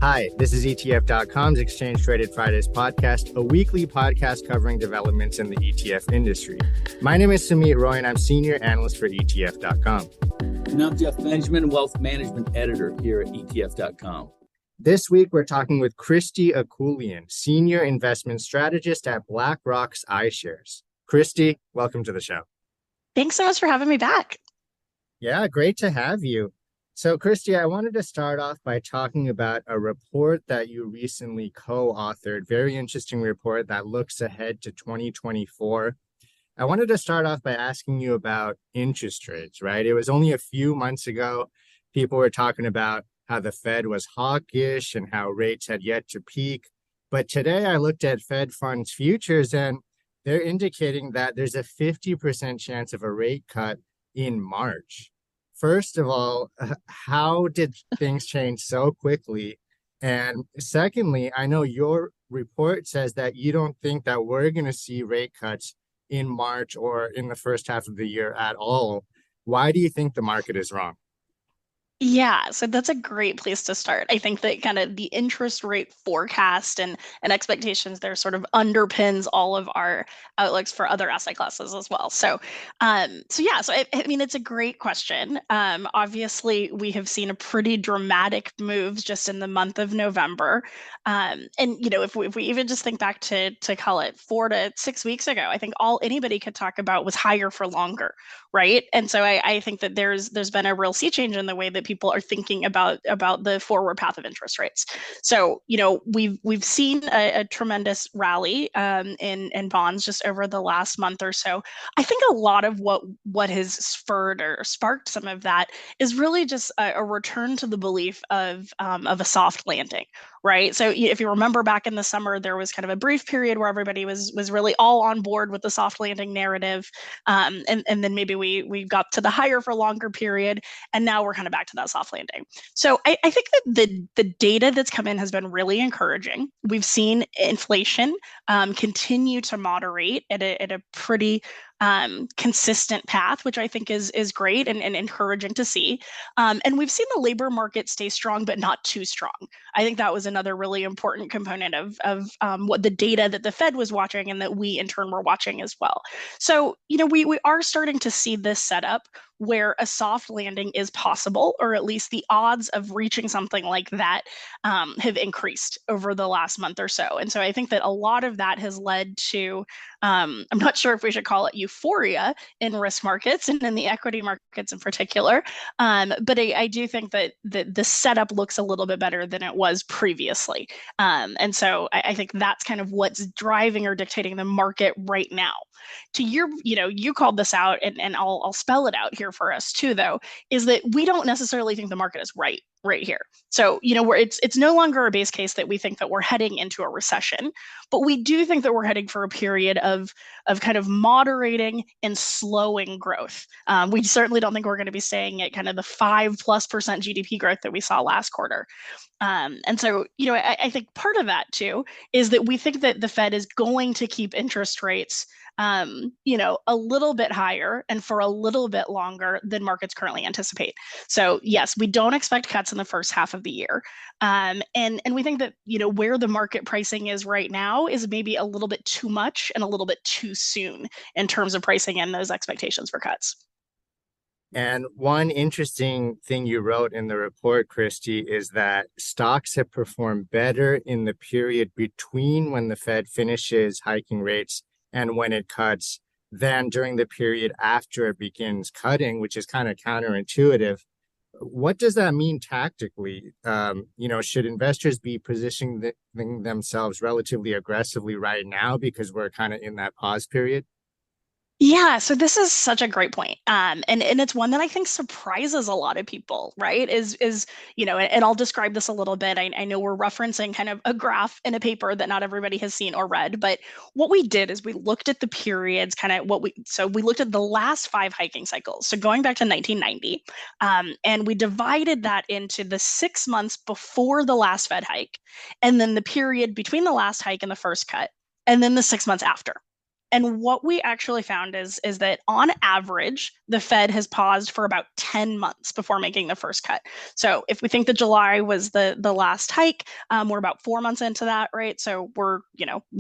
Hi, this is ETF.com's Exchange Traded Fridays podcast, a weekly podcast covering developments in the ETF industry. My name is Sumit Roy, and I'm Senior Analyst for ETF.com. And I'm Jeff Benjamin, Wealth Management Editor here at ETF.com. This week, we're talking with Christy Akullian, Senior Investment Strategist at BlackRock's iShares. Christy, welcome to the show. Thanks so much for having me back. Yeah, great to have you. So, Christy, I wanted to start off by talking about a report that you recently co-authored, very interesting report that looks ahead to 2024. I wanted to start off by asking you about interest rates, right? It was only a few months ago, people were talking about how the Fed was hawkish and how rates had yet to peak. But today I looked at Fed funds futures and they're indicating that there's a 50% chance of a rate cut in March. First of all, how did things change so quickly? And secondly, I know your report says that you don't think that we're going to see rate cuts in March or in the first half of the year at all. Why do you think the market is wrong? Yeah, so that's a great place to start. I think that kind of the interest rate forecast and expectations there sort of underpins all of our outlooks for other asset classes as well. So I mean, it's a great question. Obviously, we have seen a pretty dramatic moves just in the month of November. If we even just think back to call it 4 to 6 weeks ago, I think all anybody could talk about was higher for longer, right? And so I think that there's been a real sea change in the way that people are thinking about the forward path of interest rates. So, we've seen a tremendous rally in bonds just over the last month or so. I think a lot of what has spurred or sparked some of that is really just a return to the belief of a soft landing, right? So if you remember back in the summer, there was kind of a brief period where everybody was really all on board with the soft landing narrative, and then maybe we got to the higher for longer period, and now we're kind of back to that soft landing. So I think that the data that's come in has been really encouraging. We've seen inflation continue to moderate at a pretty consistent path, which I think is great and encouraging to see. And we've seen the labor market stay strong, but not too strong. I think that was another really important component of what the data that the Fed was watching and that we in turn were watching as well. So, we are starting to see this setup where a soft landing is possible, or at least the odds of reaching something like that have increased over the last month or so. And so I think that a lot of that has led to, I'm not sure if we should call it euphoria in risk markets and in the equity markets in particular. But I do think that the setup looks a little bit better than it was previously. And so I think that's kind of what's driving or dictating the market right now. To you called this out, and I'll spell it out here for us too, though, is that we don't necessarily think the market is right here. So, it's no longer a base case that we think that we're heading into a recession, but we do think that we're heading for a period of kind of moderating and slowing growth. We certainly don't think we're going to be staying at kind of the 5+% GDP growth that we saw last quarter. And so, I think part of that too is that we think that the Fed is going to keep interest rates a little bit higher and for a little bit longer than markets currently anticipate. So yes, we don't expect cuts in the first half of the year. And we think that, where the market pricing is right now is maybe a little bit too much and a little bit too soon in terms of pricing in those expectations for cuts. And one interesting thing you wrote in the report, Christy, is that stocks have performed better in the period between when the Fed finishes hiking rates and when it cuts than during the period after it begins cutting, which is kind of counterintuitive. What does that mean tactically? Should investors be positioning themselves relatively aggressively right now because we're kind of in that pause period? Yeah, so this is such a great point. And it's one that I think surprises a lot of people, right? And I'll describe this a little bit. I know we're referencing kind of a graph in a paper that not everybody has seen or read, but what we did is we looked at the periods, we looked at the last 5 hiking cycles. So going back to 1990, and we divided that into the 6 months before the last Fed hike, and then the period between the last hike and the first cut, and then the 6 months after. And what we actually found is that on average, the Fed has paused for about 10 months before making the first cut. So if we think that July was the last hike, we're about 4 months into that, right? So we're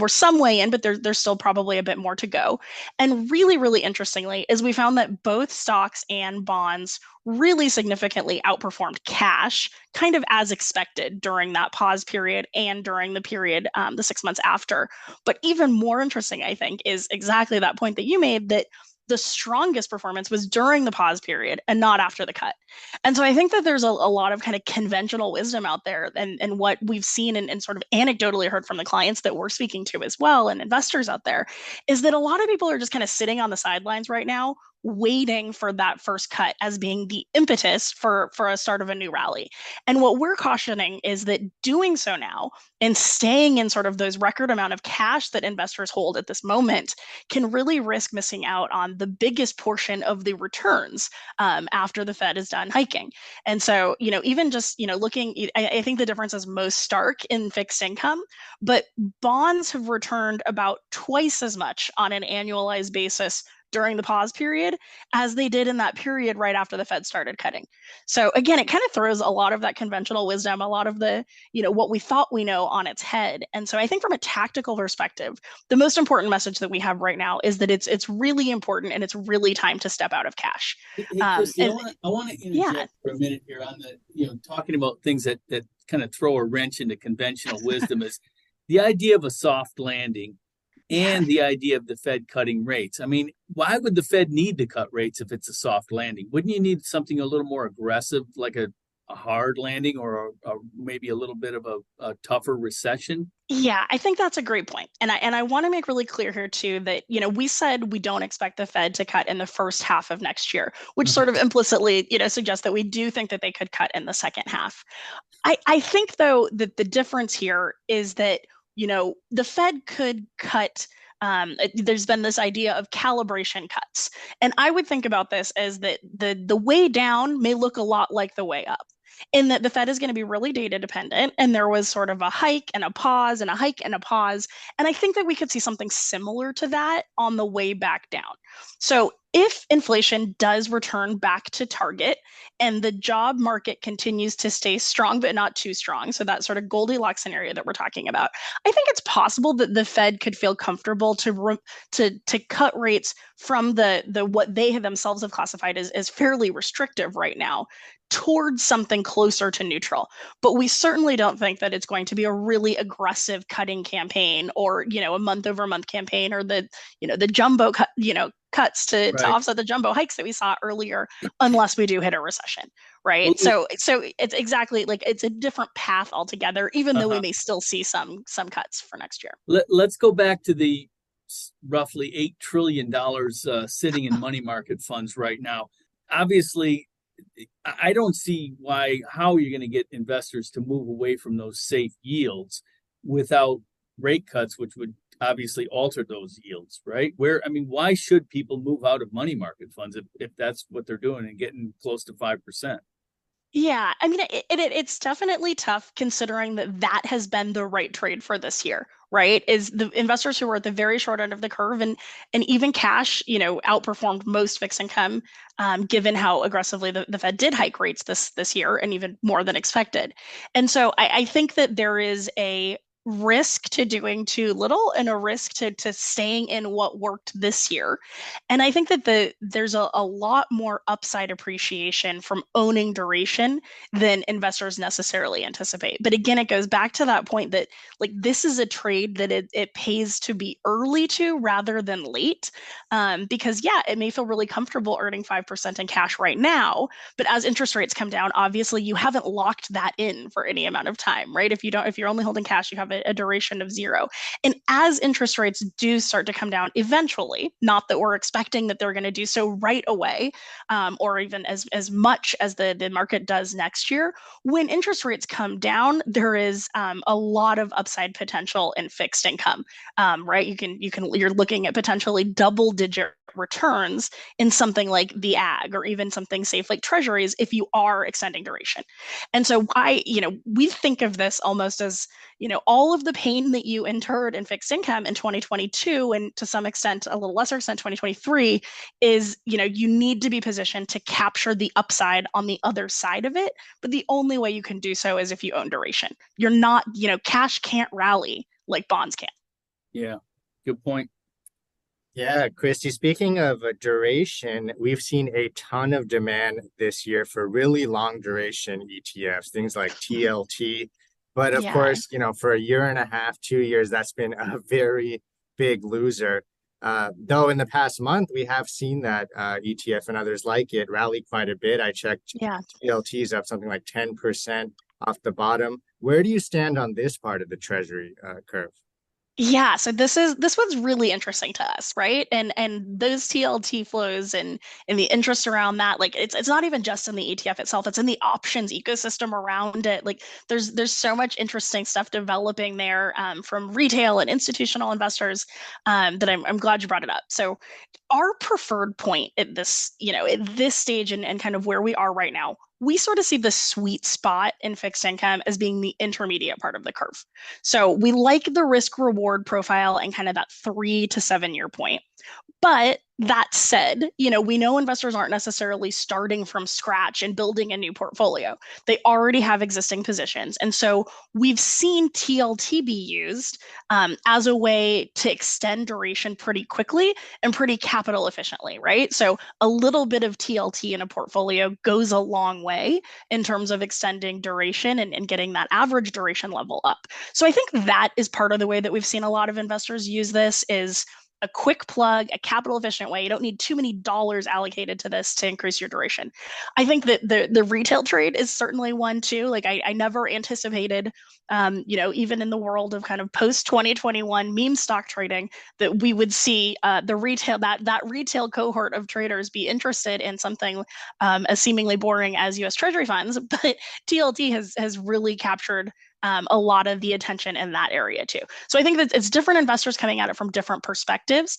some way in, but there's still probably a bit more to go. And really, really interestingly, is we found that both stocks and bonds really significantly outperformed cash, kind of as expected during that pause period and during the period, the 6 months after. But even more interesting, I think, is exactly that point that you made, that the strongest performance was during the pause period and not after the cut. And so I think that there's a lot of kind of conventional wisdom out there, and what we've seen and sort of anecdotally heard from the clients that we're speaking to as well, and investors out there, is that a lot of people are just kind of sitting on the sidelines right now, waiting for that first cut as being the impetus for a start of a new rally. And what we're cautioning is that doing so now and staying in sort of those record amount of cash that investors hold at this moment can really risk missing out on the biggest portion of the returns, after the Fed is done hiking. And so, even just, looking, I think the difference is most stark in fixed income, but bonds have returned about twice as much on an annualized basis during the pause period as they did in that period right after the Fed started cutting. So again, it kind of throws a lot of that conventional wisdom, a lot of the, what we thought we know, on its head. And so I think from a tactical perspective, the most important message that we have right now is that it's really important, and it's really time to step out of cash. Hey, Christy, And I want to yeah, interject for a minute here on the, talking about things that kind of throw a wrench into conventional wisdom is the idea of a soft landing yeah. and the idea of the Fed cutting rates. I mean, why would the Fed need to cut rates if it's a soft landing? Wouldn't you need something a little more aggressive, like a hard landing, or maybe a little bit of a tougher recession? Yeah, I think that's a great point. And I want to make really clear here too that, we said we don't expect the Fed to cut in the first half of next year, which Mhm. sort of implicitly, suggests that we do think that they could cut in the second half. I think though that the difference here is that, the Fed could cut. There's been this idea of calibration cuts. And I would think about this as that the way down may look a lot like the way up, in that the Fed is going to be really data dependent. And there was sort of a hike and a pause and a hike and a pause. And I think that we could see something similar to that on the way back down. So if inflation does return back to target and the job market continues to stay strong, but not too strong, so that sort of Goldilocks scenario that we're talking about, I think it's possible that the Fed could feel comfortable to cut rates from the what they have themselves have classified as fairly restrictive right now, towards something closer to neutral. But we certainly don't think that it's going to be a really aggressive cutting campaign, or, a month over month campaign, or the jumbo cut, cuts to Right. offset the jumbo hikes that we saw earlier, unless we do hit a recession, Well, right? So it's exactly like it's a different path altogether, even though we uh-huh. may still see some cuts for next year. Let's go back to the roughly $8 trillion sitting in money market funds right now. Obviously, I don't see how you're going to get investors to move away from those safe yields without rate cuts, which would obviously alter those yields, right? I mean, why should people move out of money market funds if that's what they're doing and getting close to 5%? Yeah, I mean, it's definitely tough considering that has been the right trade for this year, right? Is the investors who were at the very short end of the curve, and even cash, outperformed most fixed income, given how aggressively the Fed did hike rates this year, and even more than expected. And so I think that there is a risk to doing too little, and a risk to staying in what worked this year. And I think that there's a lot more upside appreciation from owning duration than investors necessarily anticipate. But again, it goes back to that point that, like, this is a trade that it pays to be early to rather than late. Because yeah, it may feel really comfortable earning 5% in cash right now, but as interest rates come down, obviously you haven't locked that in for any amount of time, right? If you're only holding cash, you have a duration of 0. And as interest rates do start to come down eventually, not that we're expecting that they're going to do so right away, or even as much as the market does next year, when interest rates come down, there is, a lot of upside potential in fixed income, right? You're looking at potentially double digit returns in something like the ag, or even something safe like treasuries, if you are extending duration. And so we think of this almost as, all all of the pain that you incurred in fixed income in 2022 and to some extent, a little lesser extent, 2023 is, you need to be positioned to capture the upside on the other side of it. But the only way you can do so is if you own duration. You're not, cash can't rally like bonds can. Yeah, good point. Yeah, Christy, speaking of duration, we've seen a ton of demand this year for really long duration ETFs, things like TLT. But of Yeah. course, for a year and a half, 2 years, that's been a very big loser. Though in the past month, we have seen that ETF and others like it rally quite a bit. I checked Yeah. TLTs up something like 10% off the bottom. Where do you stand on this part of the Treasury curve? Yeah, so this one's really interesting to us, right? And those TLT flows and the interest around that, like it's not even just in the ETF itself, it's in the options ecosystem around it. Like there's so much interesting stuff developing there from retail and institutional investors that I'm glad you brought it up. So our preferred point at this stage and kind of where we are right now, we sort of see the sweet spot in fixed income as being the intermediate part of the curve. So we like the risk reward profile and kind of that 3 to 7 year point. But that said, we know investors aren't necessarily starting from scratch and building a new portfolio. They already have existing positions. And so we've seen TLT be used as a way to extend duration pretty quickly and pretty capital efficiently, right? So a little bit of TLT in a portfolio goes a long way in terms of extending duration and getting that average duration level up. So I think that is part of the way that we've seen a lot of investors use this is a quick plug, a capital efficient way. You don't need too many dollars allocated to this to increase your duration. I think that the retail trade is certainly one too. Like I never anticipated, even in the world of kind of post 2021 meme stock trading, that we would see the retail that retail cohort of traders be interested in something as seemingly boring as U.S. Treasury funds. But TLT has really captured a lot of the attention in that area too. So I think that it's different investors coming at it from different perspectives.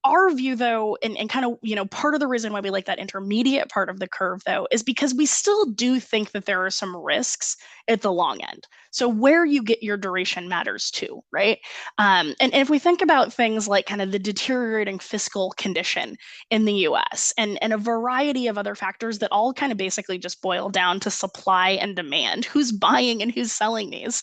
Our view, though, and kind of, part of the reason why we like that intermediate part of the curve, though, is because we still do think that there are some risks at the long end. So where you get your duration matters too, right? And if we think about things like kind of the deteriorating fiscal condition in the US and a variety of other factors that all kind of basically just boil down to supply and demand, who's buying and who's selling these,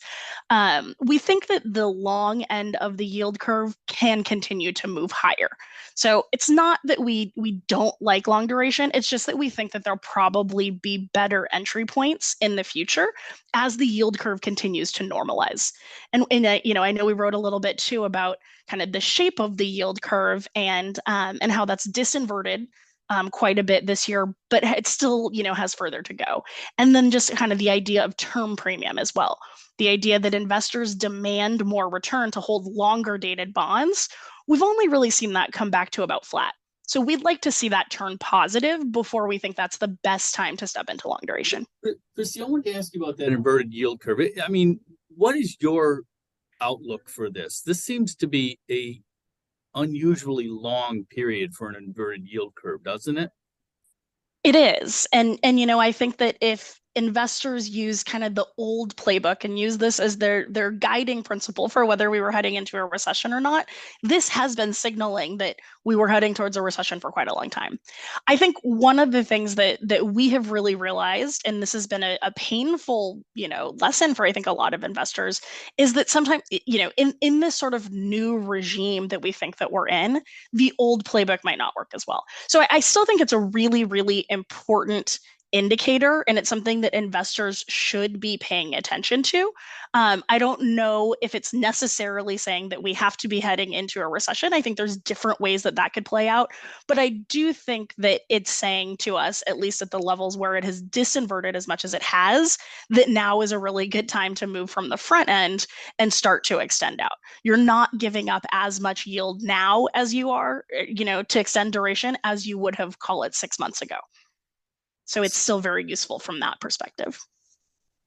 we think that the long end of the yield curve can continue to move higher. So it's not that we don't like long duration. It's just that we think that there'll probably be better entry points in the future as the yield curve continues to normalize. And I know we wrote a little bit too about kind of the shape of the yield curve and how that's disinverted quite a bit this year, but it still, has further to go. And then just kind of the idea of term premium as well. The idea that investors demand more return to hold longer dated bonds. We've only really seen that come back to about flat. So we'd like to see that turn positive before we think that's the best time to step into long duration. Christy, I wanted to ask you about that inverted yield curve. I mean, what is your outlook for this? This seems to be a unusually long period for an inverted yield curve, doesn't it? It is. And I think that if investors use kind of the old playbook and use this as their guiding principle for whether we were heading into a recession or not, this has been signaling that we were heading towards a recession for quite a long time. I think one of the things that we have really realized, and this has been a painful, lesson for I think a lot of investors, is that sometimes, in this sort of new regime that we think that we're in, the old playbook might not work as well. So I still think it's a really, really important indicator, and it's something that investors should be paying attention to. I don't know if it's necessarily saying that we have to be heading into a recession. I think there's different ways that could play out, but I do think that it's saying to us, at least at the levels where it has disinverted as much as it has, that now is a really good time to move from the front end and start to extend out. You're not giving up as much yield now as you are, to extend duration as you would have, call it 6 months ago. So it's still very useful from that perspective.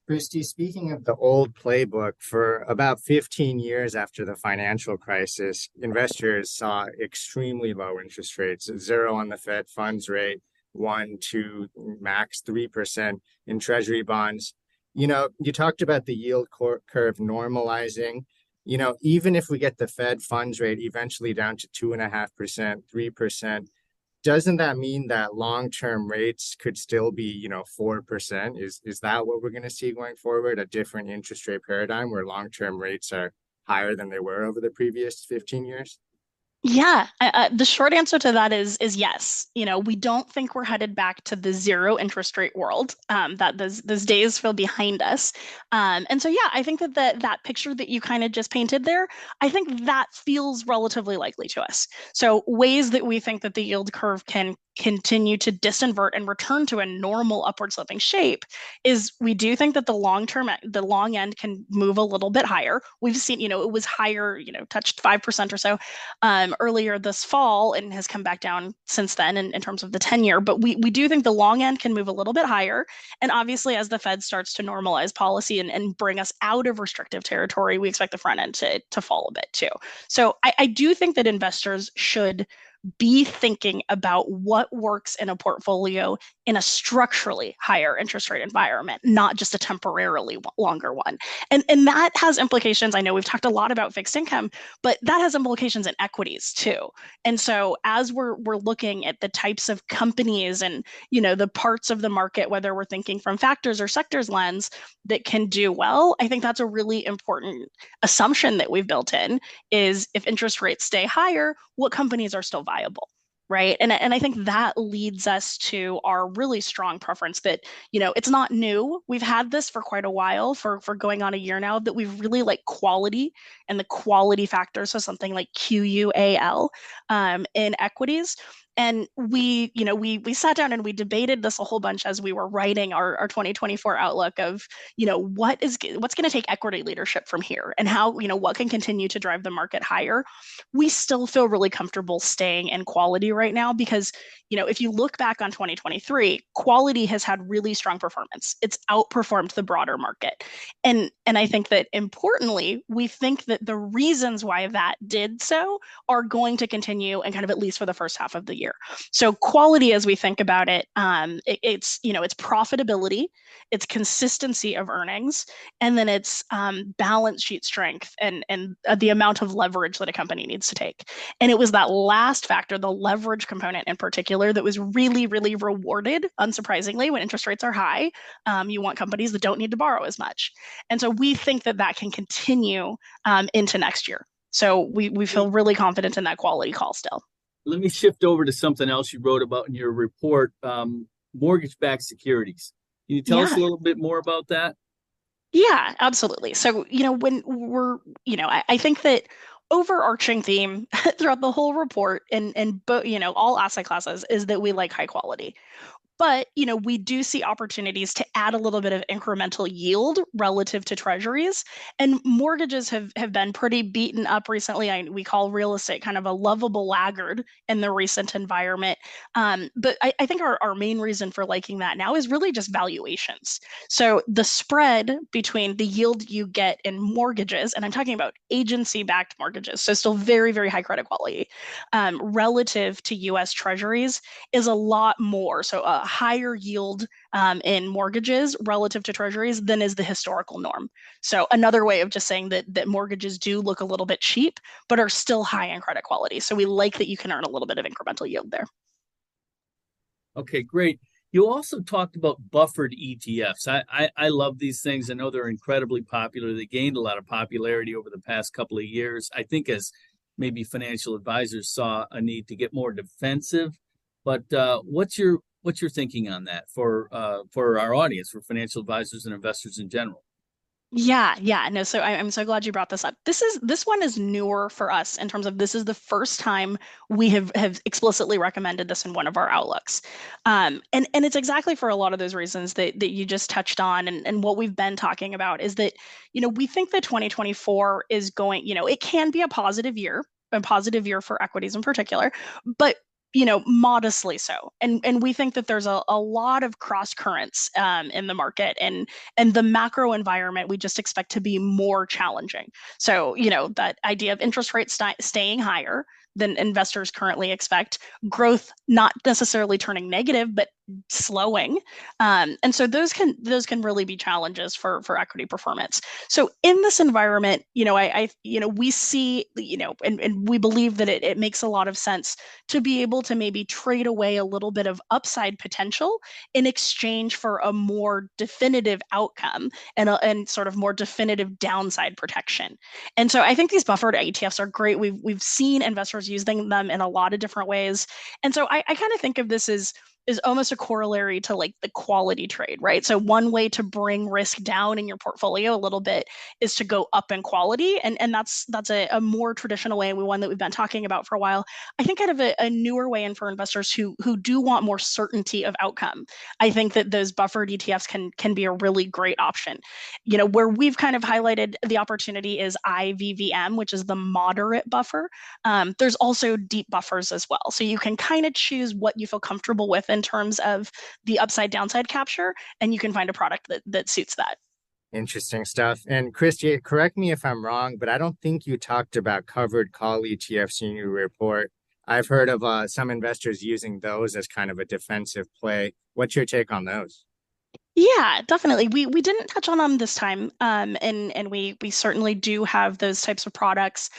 Christy, speaking of the old playbook, for about 15 years after the financial crisis, investors saw extremely low interest rates, zero on the Fed funds rate, 1, 2, max 3% in treasury bonds. You talked about the yield curve normalizing. even if we get the Fed funds rate eventually down to 2.5%, 3%, doesn't that mean that long-term rates could still be, 4%? Is that what we're going to see going forward? A different interest rate paradigm where long-term rates are higher than they were over the previous 15 years? Yeah, the short answer to that is yes. We don't think we're headed back to the zero interest rate world. That those days feel behind us. And so yeah, I think that picture that you kind of just painted there, I think that feels relatively likely to us. So ways that we think that the yield curve can continue to disinvert and return to a normal upward sloping shape is we do think that the long end can move a little bit higher. We've seen, it was higher, touched 5% or so earlier this fall and has come back down since then in terms of the 10-year. But we do think the long end can move a little bit higher. And obviously, as the Fed starts to normalize policy and bring us out of restrictive territory, we expect the front end to fall a bit too. So I do think that investors should be thinking about what works in a portfolio in a structurally higher interest rate environment, not just a temporarily longer one. And that has implications. I know we've talked a lot about fixed income, but that has implications in equities too. And so as we're looking at the types of companies and the parts of the market, whether we're thinking from factors or sectors lens that can do well, I think that's a really important assumption that we've built in is if interest rates stay higher, what companies are still viable? Right. And I think that leads us to our really strong preference that, it's not new. We've had this for quite a while, for going on a year now, that we really like quality and the quality factor. So something like QUAL in equities. And we sat down and we debated this a whole bunch as we were writing our 2024 outlook of, what's going to take equity leadership from here and how, what can continue to drive the market higher. We still feel really comfortable staying in quality right now because, if you look back on 2023, quality has had really strong performance. It's outperformed the broader market. And I think that importantly, we think that the reasons why that did so are going to continue and kind of at least for the first half of the year. So quality, as we think about it, it's profitability, it's consistency of earnings, and then it's balance sheet strength and the amount of leverage that a company needs to take. And it was that last factor, the leverage component in particular, that was really, really rewarded, unsurprisingly, when interest rates are high. You want companies that don't need to borrow as much. And so we think that can continue into next year. So we feel really confident in that quality call still. Let me shift over to something else you wrote about in your report, mortgage-backed securities. Can you tell us a little bit more about that? Yeah, absolutely. So, when we're, I think that overarching theme throughout the whole report and all asset classes is that we like high quality. But, we do see opportunities to add a little bit of incremental yield relative to treasuries. And mortgages have been pretty beaten up recently. We call real estate kind of a lovable laggard in the recent environment. But I think our main reason for liking that now is really just valuations. So the spread between the yield you get in mortgages, and I'm talking about agency-backed mortgages, so still very, very high credit quality, relative to US treasuries is a lot more. So a higher yield in mortgages relative to treasuries than is the historical norm. So another way of just saying that mortgages do look a little bit cheap, but are still high in credit quality. So we like that you can earn a little bit of incremental yield there. Okay, great. You also talked about buffered ETFs. I love these things. I know they're incredibly popular. They gained a lot of popularity over the past couple of years. I think as maybe financial advisors saw a need to get more defensive. But what's your thinking on that for our audience, for financial advisors and investors in general? Yeah, no. So I'm so glad you brought this up. This one is newer for us in terms of this is the first time we have explicitly recommended this in one of our outlooks, and it's exactly for a lot of those reasons that you just touched on, and what we've been talking about is that we think that 2024 is going, it can be a positive year for equities in particular, but modestly so. And we think that there's a lot of cross currents in the market and the macro environment we just expect to be more challenging. So, that idea of interest rates staying higher than investors currently expect, growth not necessarily turning negative, but slowing. And so those can really be challenges for equity performance. So in this environment, we see, and we believe that it makes a lot of sense to be able to maybe trade away a little bit of upside potential in exchange for a more definitive outcome and sort of more definitive downside protection. And so I think these buffered ETFs are great. We've seen investors using them in a lot of different ways. And so I kind of think of this as is almost a corollary to like the quality trade, right? So one way to bring risk down in your portfolio a little bit is to go up in quality. And that's a more traditional way, and one that we've been talking about for a while. I think kind of a newer way in for investors who do want more certainty of outcome. I think that those buffered ETFs can be a really great option. Where we've kind of highlighted the opportunity is IVVM, which is the moderate buffer. There's also deep buffers as well. So you can kind of choose what you feel comfortable with in terms of the upside downside capture, and you can find a product that suits that. Interesting stuff. And Christy, correct me if I'm wrong, but I don't think you talked about covered call ETFs in your report. I've heard of some investors using those as kind of a defensive play. What's your take on those? Yeah, definitely. We didn't touch on them this time, and we certainly do have those types of products.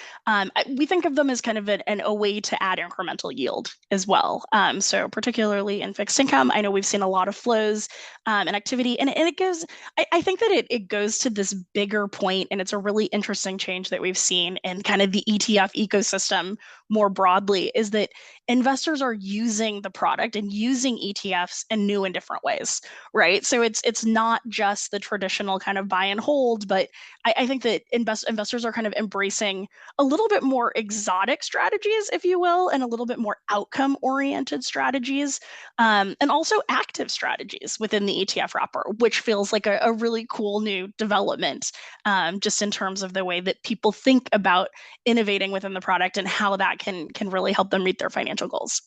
We think of them as kind of a way to add incremental yield as well. So particularly in fixed income, I know we've seen a lot of flows and activity, and it goes. I think that it goes to this bigger point, and it's a really interesting change that we've seen in kind of the ETF ecosystem more broadly, is that investors are using the product and using ETFs in new and different ways, right? So it's not just the traditional kind of buy and hold, but I think that investors are kind of embracing a little bit more exotic strategies, if you will, and a little bit more outcome oriented strategies, and also active strategies within the ETF wrapper, which feels like a really cool new development, just in terms of the way that people think about innovating within the product and how that can really help them meet their financial goals.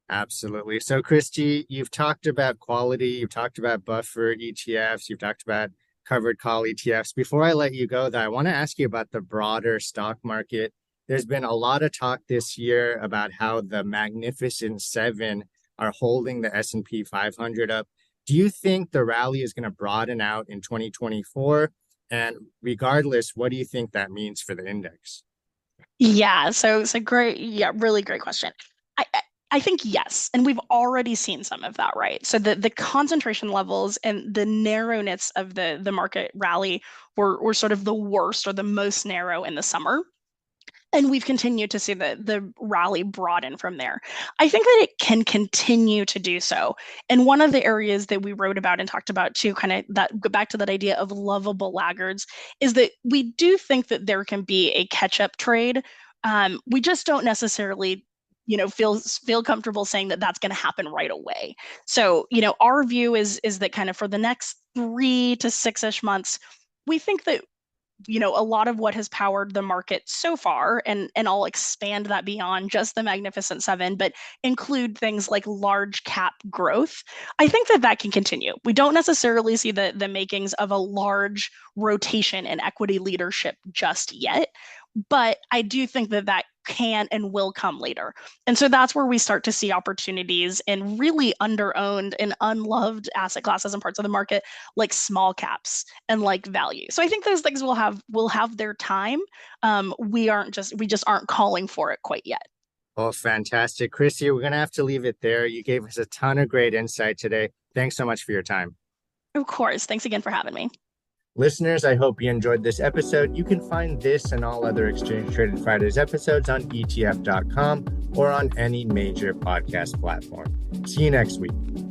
Absolutely. So, Christy, you've talked about quality, you've talked about buffer ETFs, you've talked about covered call ETFs. Before I let you go, though, I want to ask you about the broader stock market. There's been a lot of talk this year about how the Magnificent Seven are holding the S&P 500 up. Do you think the rally is going to broaden out in 2024? And regardless, what do you think that means for the index? Yeah, so it's a great, yeah, really great question. I think yes, and we've already seen some of that, right? So the concentration levels and the narrowness of the market rally were sort of the worst or the most narrow in the summer. And we've continued to see the rally broaden from there. I think that it can continue to do so. And one of the areas that we wrote about and talked about too, kind of that go back to that idea of lovable laggards, is that we do think that there can be a catch-up trade. We just don't necessarily feel comfortable saying that that's going to happen right away. So, our view is that kind of for the next 3 to 6-ish months, we think that a lot of what has powered the market so far, and I'll expand that beyond just the Magnificent Seven, but include things like large cap growth. I think that can continue. We don't necessarily see the makings of a large rotation in equity leadership just yet, but I do think that can and will come later. And so that's where we start to see opportunities in really under-owned and unloved asset classes and parts of the market, like small caps and like value. So I think those things will have their time. We just aren't calling for it quite yet. Oh, fantastic. Christy, we're going to have to leave it there. You gave us a ton of great insight today. Thanks so much for your time. Of course. Thanks again for having me. Listeners, I hope you enjoyed this episode. You can find this and all other Exchange Traded Fridays episodes on ETF.com or on any major podcast platform. See you next week.